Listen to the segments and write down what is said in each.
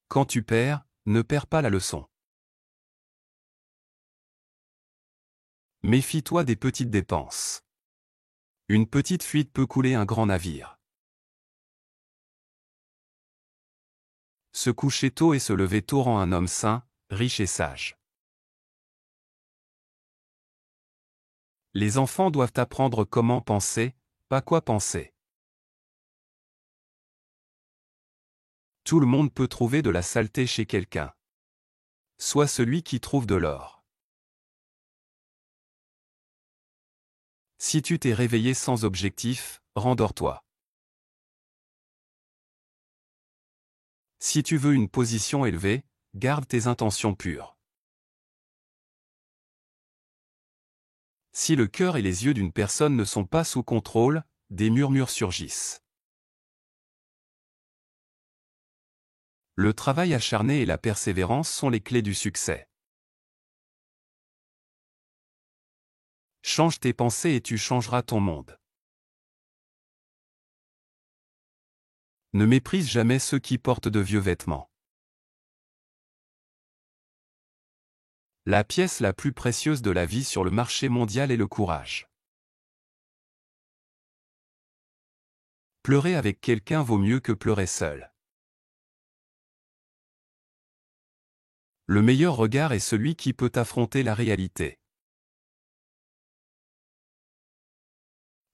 Quand tu perds, ne perds pas la leçon. Méfie-toi des petites dépenses. Une petite fuite peut couler un grand navire. Se coucher tôt et se lever tôt rend un homme sain, riche et sage. Les enfants doivent apprendre comment penser, pas quoi penser. Tout le monde peut trouver de la saleté chez quelqu'un. Sois celui qui trouve de l'or. Si tu t'es réveillé sans objectif, rendors-toi. Si tu veux une position élevée, garde tes intentions pures. Si le cœur et les yeux d'une personne ne sont pas sous contrôle, des murmures surgissent. Le travail acharné et la persévérance sont les clés du succès. Change tes pensées et tu changeras ton monde. Ne méprise jamais ceux qui portent de vieux vêtements. La pièce la plus précieuse de la vie sur le marché mondial est le courage. Pleurer avec quelqu'un vaut mieux que pleurer seul. Le meilleur regard est celui qui peut affronter la réalité.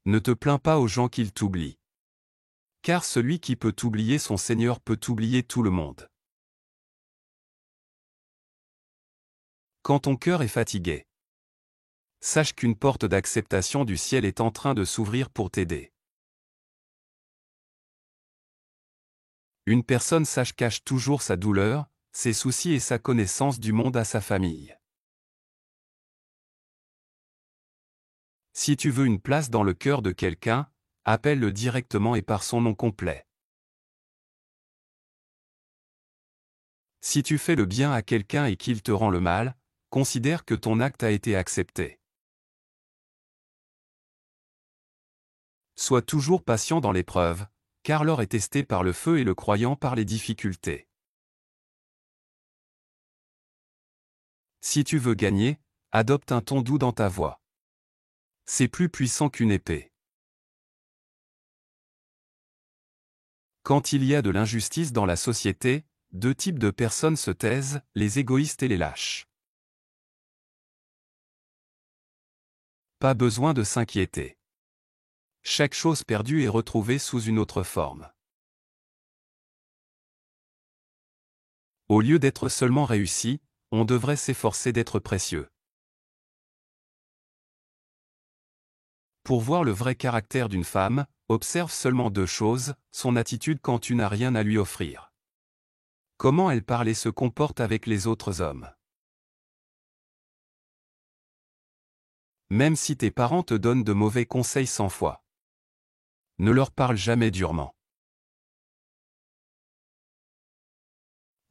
Ne te plains pas aux gens qu'ils t'oublient. Car celui qui peut oublier son Seigneur peut oublier tout le monde. Quand ton cœur est fatigué, sache qu'une porte d'acceptation du ciel est en train de s'ouvrir pour t'aider. Une personne sage cache toujours sa douleur, ses soucis et sa connaissance du monde à sa famille. Si tu veux une place dans le cœur de quelqu'un, appelle-le directement et par son nom complet. Si tu fais le bien à quelqu'un et qu'il te rend le mal, considère que ton acte a été accepté. Sois toujours patient dans l'épreuve, car l'or est testé par le feu et le croyant par les difficultés. Si tu veux gagner, adopte un ton doux dans ta voix. C'est plus puissant qu'une épée. Quand il y a de l'injustice dans la société, deux types de personnes se taisent, les égoïstes et les lâches. Pas besoin de s'inquiéter. Chaque chose perdue est retrouvée sous une autre forme. Au lieu d'être seulement réussi, on devrait s'efforcer d'être précieux. Pour voir le vrai caractère d'une femme, observe seulement deux choses, son attitude quand tu n'as rien à lui offrir. Comment elle parle et se comporte avec les autres hommes. Même si tes parents te donnent de mauvais conseils 100 fois. Ne leur parle jamais durement.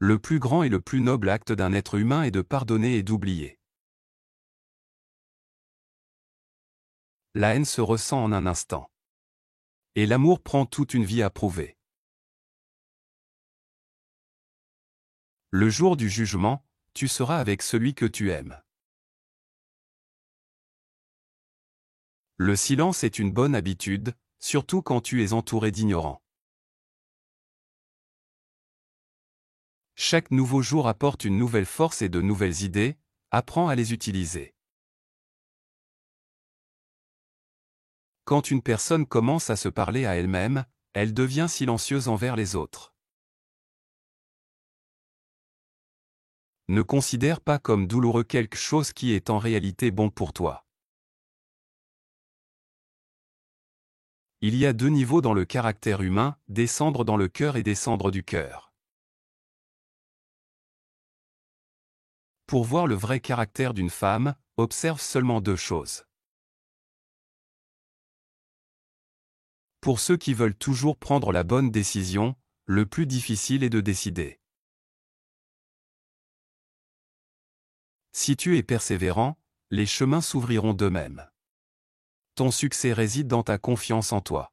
Le plus grand et le plus noble acte d'un être humain est de pardonner et d'oublier. La haine se ressent en un instant. Et l'amour prend toute une vie à prouver. Le jour du jugement, tu seras avec celui que tu aimes. Le silence est une bonne habitude, surtout quand tu es entouré d'ignorants. Chaque nouveau jour apporte une nouvelle force et de nouvelles idées, apprends à les utiliser. Quand une personne commence à se parler à elle-même, elle devient silencieuse envers les autres. Ne considère pas comme douloureux quelque chose qui est en réalité bon pour toi. Il y a deux niveaux dans le caractère humain, descendre dans le cœur et descendre du cœur. Pour voir le vrai caractère d'une femme, observe seulement deux choses. Pour ceux qui veulent toujours prendre la bonne décision, le plus difficile est de décider. Si tu es persévérant, les chemins s'ouvriront d'eux-mêmes. Ton succès réside dans ta confiance en toi.